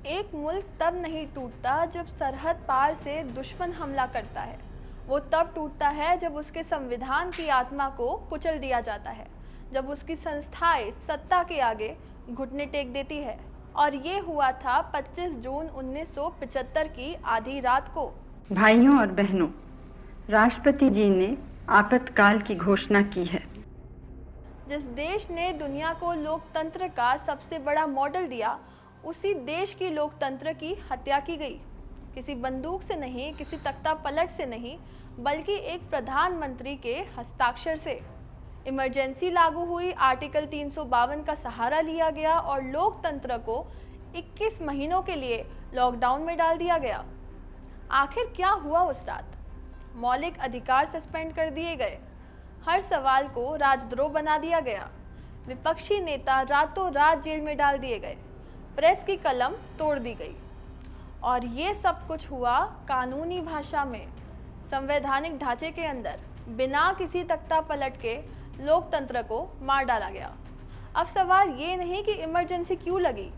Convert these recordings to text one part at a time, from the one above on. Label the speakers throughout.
Speaker 1: एक मुल्क तब नहीं टूटता जब सरहद पार से दुश्मन हमला करता है। वो तब टूटता है जब उसके संविधान की आत्मा को कुचल दिया जाता है, जब उसकी संस्थाएं सत्ता के आगे घुटने टेक देती है। और ये हुआ था 25 जून 1975 की आधी रात को।
Speaker 2: भाइयों और बहनों, राष्ट्रपति जी ने आपातकाल की घोषणा की है।
Speaker 1: जिस देश ने दुनिया को लोकतंत्र का सबसे बड़ा मॉडल दिया, उसी देश की लोकतंत्र की हत्या की गई। किसी बंदूक से नहीं, किसी तख्ता पलट से नहीं, बल्कि एक प्रधानमंत्री के हस्ताक्षर से। इमरजेंसी लागू हुई, आर्टिकल 352 का सहारा लिया गया और लोकतंत्र को 21 महीनों के लिए लॉकडाउन में डाल दिया गया। आखिर क्या हुआ उस रात? मौलिक अधिकार सस्पेंड कर दिए गए, हर सवाल को राजद्रोह बना दिया गया, विपक्षी नेता रातों रात जेल में डाल दिए गए, प्रेस की कलम तोड़ दी गई। और ये सब कुछ हुआ कानूनी भाषा में, संवैधानिक ढांचे के अंदर, बिना किसी तख्ता पलट के लोकतंत्र को मार डाला गया। अब सवाल ये नहीं कि इमरजेंसी क्यों लगी,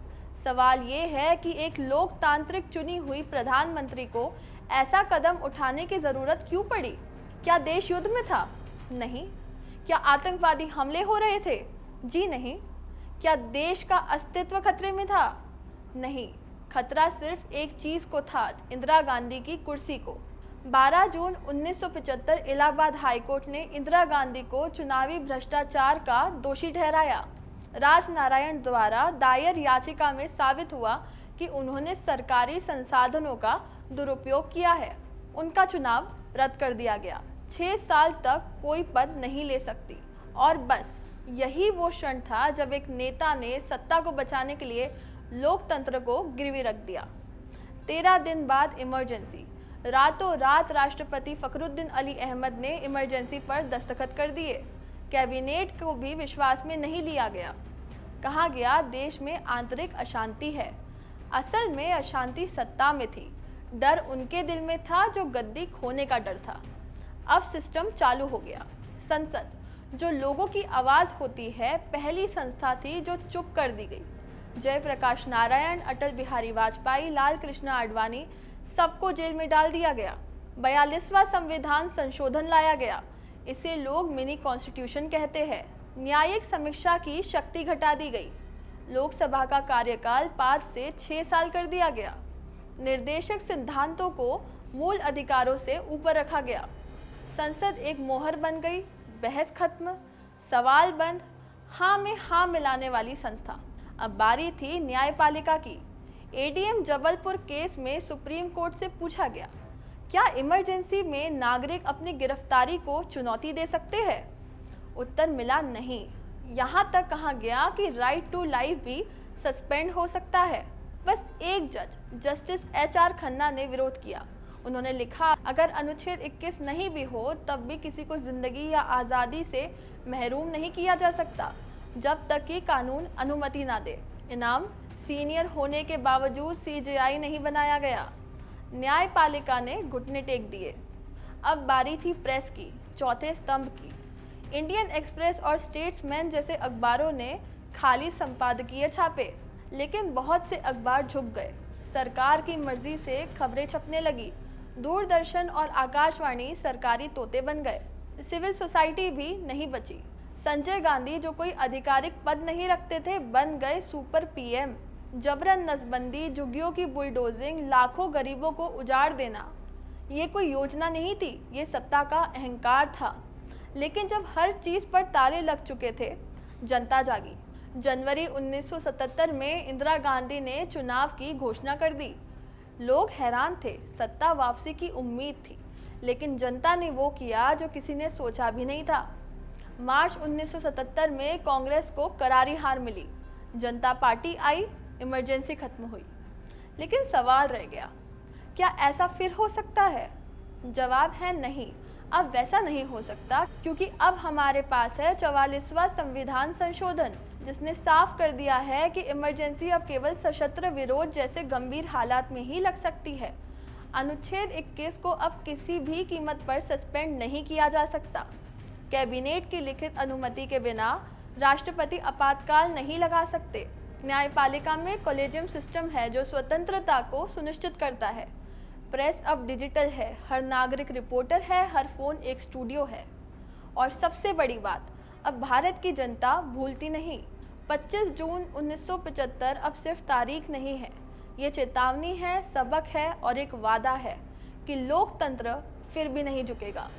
Speaker 1: सवाल ये है कि एक लोकतांत्रिक चुनी हुई प्रधानमंत्री को ऐसा कदम उठाने की जरूरत क्यों पड़ी? क्या देश युद्ध में था? नहीं। क्या आतंकवादी हमले हो रहे थे? जी नहीं। क्या देश का अस्तित्व खतरे में था? नहीं। खतरा सिर्फ एक चीज को था, इंदिरा गांधी की कुर्सी को। 12 जून 1975 इलाहाबाद हाईकोर्ट ने इंदिरा गांधी को चुनावी भ्रष्टाचार का दोषी ठहराया। राजनारायण द्वारा दायर याचिका में साबित हुआ कि उन्होंने सरकारी संसाधनों का दुरुपयोग किया है। उनका चुनाव रद्द कर दिया गया। 6 साल तक कोई पद नहीं ले सकती। और बस यही वो क्षण था जब एक नेता ने सत्ता को बचाने के लिए लोकतंत्र को गिरवी रख दिया। 13 दिन बाद इमरजेंसी। रातों रात राष्ट्रपति फखरुद्दीन अली अहमद ने इमरजेंसी पर दस्तखत कर दिए। कैबिनेट को भी विश्वास में नहीं लिया गया। कहा गया देश में आंतरिक अशांति है। असल में अशांति सत्ता में थी। डर उनके दिल में था जो गद्दी खोने का डर था। अब सिस्टम चालू हो गया। संसद, जो लोगों की आवाज होती है, पहली संस्था थी जो चुप कर दी गई। जयप्रकाश नारायण, अटल बिहारी वाजपेयी, लाल कृष्ण आडवाणी, सबको जेल में डाल दिया गया। 42वां संविधान संशोधन लाया गया। इसे लोग मिनी कॉन्स्टिट्यूशन कहते हैं। न्यायिक समीक्षा की शक्ति घटा दी गई। लोकसभा का कार्यकाल 5 से 6 साल कर दिया गया। निर्देशक सिद्धांतों को मूल अधिकारों से ऊपर रखा गया। संसद एक मोहर बन गई। बहस खत्म, सवाल बंद, हाँ में हाँ मिलाने वाली संस्था। अब बारी थी न्यायपालिका की। एडीएम जबलपुर केस में सुप्रीम कोर्ट से पूछा गया, क्या इमरजेंसी में नागरिक अपनी गिरफ्तारी को चुनौती दे सकते हैं? उत्तर मिला नहीं। यहाँ तक कहा गया कि राइट टू लाइफ भी सस्पेंड हो सकता है। बस एक जज, जस्टिस HR खन्ना ने विरोध किया। उन्होंने लिखा, अगर अनुच्छेद 21 नहीं भी हो तब भी किसी को जिंदगी या आज़ादी से महरूम नहीं किया जा सकता जब तक कि कानून अनुमति ना दे। इनाम, सीनियर होने के बावजूद CJI नहीं बनाया गया। न्यायपालिका ने घुटने टेक दिए। अब बारी थी प्रेस की, चौथे स्तंभ की। इंडियन एक्सप्रेस और स्टेट्समैन जैसे अखबारों ने खाली संपादकीय छापे, लेकिन बहुत से अखबार झुक गए। सरकार की मर्जी से खबरें छपने लगी। दूरदर्शन और आकाशवाणी सरकारी तोते बन गए। सिविल सोसाइटी भी नहीं बची। संजय गांधी, जो कोई आधिकारिक पद नहीं रखते थे, बन गए सुपर PM। जबरन नसबंदी, झुग्गियों की बुलडोजिंग, लाखों गरीबों को उजाड़ देना, ये कोई योजना नहीं थी, ये सत्ता का अहंकार था। लेकिन जब हर चीज पर ताले लग चुके थे, जनता जागी। जनवरी 1977 में इंदिरा गांधी ने चुनाव की घोषणा कर दी। लोग हैरान थे, सत्ता वापसी की उम्मीद थी, लेकिन जनता ने वो किया जो किसी ने सोचा भी नहीं था। मार्च 1977 में कांग्रेस को करारी हार मिली। जनता पार्टी आई, इमरजेंसी खत्म हुई। लेकिन सवाल रह गया, क्या ऐसा फिर हो सकता है? जवाब है नहीं। अब वैसा नहीं हो सकता, क्योंकि अब हमारे पास है 44वां संविधान संशोधन, जिसने साफ कर दिया है कि इमरजेंसी अब केवल सशस्त्र विरोध जैसे गंभीर हालात में ही लग सकती है। अनुच्छेद 21 को अब किसी भी कीमत पर सस्पेंड नहीं किया जा सकता। कैबिनेट की लिखित अनुमति के बिना राष्ट्रपति आपातकाल नहीं लगा सकते। न्यायपालिका में कॉलेजियम सिस्टम है जो स्वतंत्रता को सुनिश्चित करता है। प्रेस अब डिजिटल है, हर नागरिक रिपोर्टर है, हर फोन एक स्टूडियो है। और सबसे बड़ी बात, अब भारत की जनता भूलती नहीं। 25 जून 1975 अब सिर्फ तारीख नहीं है, ये चेतावनी है, सबक है और एक वादा है कि लोकतंत्र फिर भी नहीं झुकेगा।